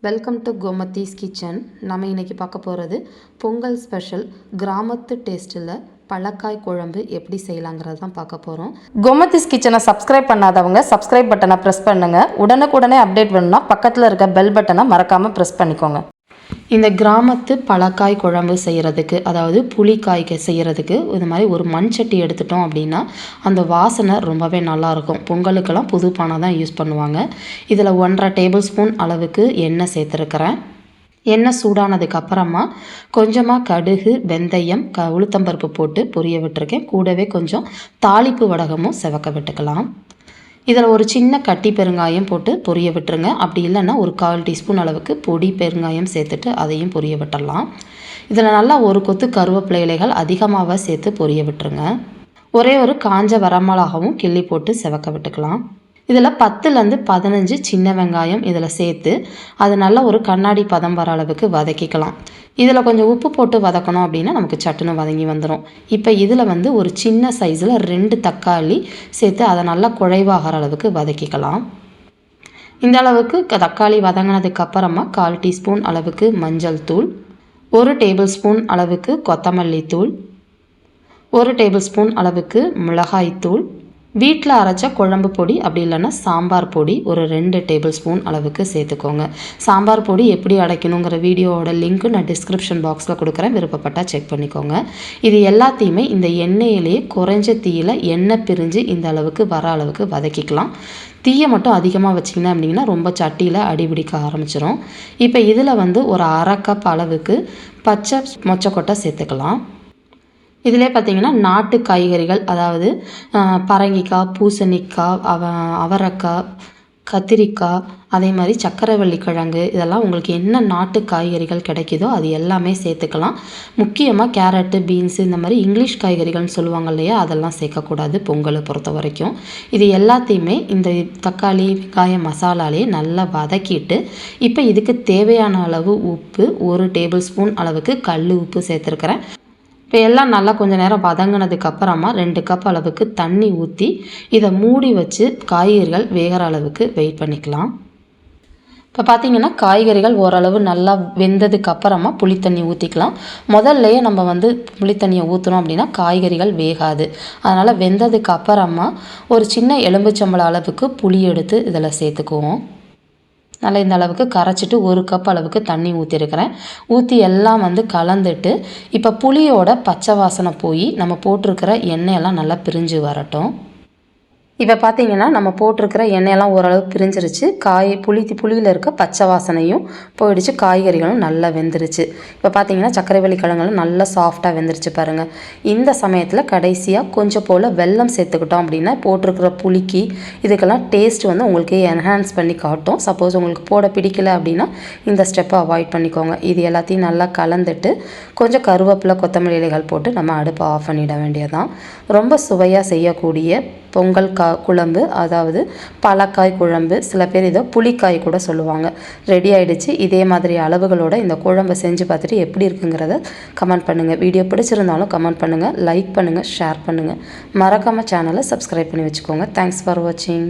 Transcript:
Welcome to Gomathi's kitchen. நம்ம இன்றைக்கி பார்க்க போகிறது பொங்கல் ஸ்பெஷல் கிராமத்து டேஸ்ட்டில் பழக்காய் குழம்பு எப்படி செய்யலாங்கிறது தான் பார்க்க போகிறோம். கோமதிஸ் கிச்சனை சப்ஸ்கிரைப் பண்ணாதவங்க சப்ஸ்கிரைப் பட்டனை ப்ரெஸ் பண்ணுங்கள். உடனுக்குடனே அப்டேட் பண்ணணும்னா பக்கத்தில் இருக்க பெல் பட்டனை மறக்காமல் ப்ரெஸ் பண்ணிக்கோங்க. இந்த கிராமத்து பழக்காய் குழம்பு செய்கிறதுக்கு, அதாவது புளிக்காய்க்கு செய்கிறதுக்கு இது மாதிரி ஒரு மண் சட்டி எடுத்துட்டோம் அப்படின்னா அந்த வாசனை ரொம்பவே நல்லாயிருக்கும். பொங்கலுக்கெல்லாம் புது பானை தான் யூஸ் பண்ணுவாங்க. இதில் 1.5 டேபிள் ஸ்பூன் அளவுக்கு எண்ணெய் சேர்த்துருக்கிறேன். எண்ணெய் சூடானதுக்கு அப்புறமா கொஞ்சமாக கடுகு, வெந்தயம், உளுத்தம்பருப்பு போட்டு பொரிய விட்டுருக்கேன். கூடவே கொஞ்சம் தாளிப்பு வடகமும் செவக்க விட்டுக்கலாம். இதில் ஒரு சின்ன கட்டி பெருங்காயம் போட்டு பொரிய விட்டுருங்க. அப்படி இல்லைன்னா ஒரு 1/4 டீஸ்பூன் அளவுக்கு பொடி பெருங்காயம் சேர்த்துட்டு அதையும் பொரிய விட்டுடலாம். இதில் நல்லா ஒரு கொத்து கருவேப்பிலை இலைகள் அதிகமாக சேர்த்து பொரிய விட்டுருங்க. ஒரே ஒரு காஞ்ச வரமிளகாவும் கிள்ளி போட்டு செவக்க விட்டுக்கலாம். இதில் 10லேருந்து 15 சின்ன வெங்காயம் இதில் சேர்த்து அது நல்லா ஒரு கண்ணாடி பதம் வர அளவுக்கு வதக்கிக்கலாம். இதில் கொஞ்சம் உப்பு போட்டு வதக்கணும் அப்படின்னா நமக்கு சட்டுன்னு வதங்கி வந்துடும். இப்போ இதில் ஒரு சின்ன சைஸில் 2 தக்காளி சேர்த்து அதை நல்லா குழைவாகிற அளவுக்கு வதக்கிக்கலாம். இந்த அளவுக்கு தக்காளி வதங்கினதுக்கு அப்புறமா 1/4 டீஸ்பூன் அளவுக்கு மஞ்சள் தூள், 1 டேபிள் ஸ்பூன் அளவுக்கு கொத்தமல்லி தூள், 1 டேபிள் ஸ்பூன் அளவுக்கு மிளகாய்த்தூள், வீட்டில் அரைச்ச குழம்பு பொடி அப்படி இல்லைன்னா சாம்பார் பொடி ஒரு 2 டேபிள் ஸ்பூன் அளவுக்கு சேர்த்துக்கோங்க. சாம்பார் பொடி எப்படி அடைக்கணுங்கிற வீடியோவோட லிங்க்கு நான் டிஸ்கிரிப்ஷன் பாக்ஸில் கொடுக்குறேன், விருப்பப்பட்டால் செக் பண்ணிக்கோங்க. இது எல்லாத்தையுமே இந்த எண்ணெயிலேயே குறைஞ்ச தீயில் எண்ணெய் பிரிஞ்சு இந்த அளவுக்கு வர அளவுக்கு வதக்கிக்கலாம். தீயை மட்டும் அதிகமாக வச்சிங்கன்னா அப்படின்னா ரொம்ப சட்டியில் அடிபிடிக்க ஆரம்பிச்சிடும். இப்போ இதில் ஒரு 1/2 கப் அளவுக்கு பச்சை மொச்சக்கொட்டை சேர்த்துக்கலாம். இதிலே பார்த்திங்கன்னா நாட்டு காய்கறிகள், அதாவது பரங்கிக்காய், பூசணிக்காய், அவரைக்காய், கத்திரிக்காய், அதே மாதிரி சக்கரவள்ளி கிழங்கு, இதெல்லாம் உங்களுக்கு என்ன நாட்டு காய்கறிகள் கிடைக்குதோ அது எல்லாமே சேர்த்துக்கலாம். முக்கியமாக கேரட்டு, பீன்ஸு, இந்த மாதிரி இங்கிலீஷ் காய்கறிகள்னு சொல்லுவாங்க இல்லையா, அதெல்லாம் சேர்க்கக்கூடாது பொங்கலை பொறுத்த வரைக்கும். இது எல்லாத்தையுமே இந்த தக்காளி வெங்காய மசாலாலேயே நல்லா வதக்கிட்டு இப்போ இதுக்கு தேவையான அளவு உப்பு, 1 டேபிள் ஸ்பூன் அளவுக்கு கல் உப்பு சேர்த்துருக்கிறேன். இப்போ எல்லாம் நல்லா கொஞ்சம் நேரம் வதங்கினதுக்கு அப்புறமா 2 கப் அளவுக்கு தண்ணி ஊற்றி இதை மூடி வச்சு காய்கறிகள் வேகிற அளவுக்கு வெயிட் பண்ணிக்கலாம். இப்போ பார்த்திங்கன்னா காய்கறிகள் ஓரளவு நல்லா வெந்ததுக்கு அப்புறமா புளித்தண்ணி ஊற்றிக்கலாம். முதல்லையே நம்ம புளித்தண்ணியை ஊற்றினோம் அப்படின்னா காய்கறிகள் வேகாது. அதனால் வெந்ததுக்கு அப்புறமா ஒரு சின்ன எலும்புச்சம்பளம் அளவுக்கு புளி எடுத்து இதில் சேர்த்துக்குவோம். நல்லா இந்த அளவுக்கு கரைச்சிட்டு 1 கப் அளவுக்கு தண்ணி ஊற்றிருக்கிறேன். ஊற்றி எல்லாம் கலந்துட்டு இப்போ புளியோட பச்சை வாசனை போய் நம்ம போட்டிருக்கிற எண்ணெயெல்லாம் நல்லா பிரிஞ்சு வரட்டும். இப்போ பார்த்திங்கன்னா நம்ம போட்டிருக்கிற எண்ணெயெல்லாம் ஓரளவு பிரிஞ்சிருச்சு. புளியில் இருக்க பச்சை வாசனையும் போயிடுச்சு, காய்கறிகளும் நல்லா வெந்துருச்சு. இப்போ பார்த்திங்கன்னா சக்கரைவள்ளி கிழங்குலாம் நல்லா சாஃப்டாக வெந்துருச்சு பாருங்கள். இந்த சமயத்தில் கடைசியாக கொஞ்சம் போல் வெல்லம் சேர்த்துக்கிட்டோம் அப்படின்னா போட்டிருக்கிற புளிக்கு இதுக்கெல்லாம் டேஸ்ட் உங்களுக்கு என்ஹான்ஸ் பண்ணி காட்டும். சப்போஸ் உங்களுக்கு போட பிடிக்கல அப்படின்னா இந்த ஸ்டெப்பை அவாய்ட் பண்ணிக்கோங்க. இது எல்லாத்தையும் நல்லா கலந்துட்டு கொஞ்சம் கருவேப்பிலை, கொத்தமல்லி இலைகள் போட்டு நம்ம அடுப்பை ஆஃப் பண்ணிட வேண்டியதான். ரொம்ப சுவையாக செய்யக்கூடிய பொங்கல் குழம்பு, அதாவது பழக்காய் குழம்பு, சில பேர் இதை புளிக்காய் கூட சொல்லுவாங்க. ரெடி ஆகிடுச்சு. இதே மாதிரி அளவுகளோட இந்த குழம்பை செஞ்சு பார்த்துட்டு எப்படி இருக்குங்கிறத கமெண்ட் பண்ணுங்கள். வீடியோ பிடிச்சிருந்தாலும் கமெண்ட் பண்ணுங்கள், லைக் பண்ணுங்கள், ஷேர் பண்ணுங்கள். மறக்காமல் சேனலை சப்ஸ்கிரைப் பண்ணி வச்சுக்கோங்க. தேங்க்ஸ் ஃபார் வாட்சிங்.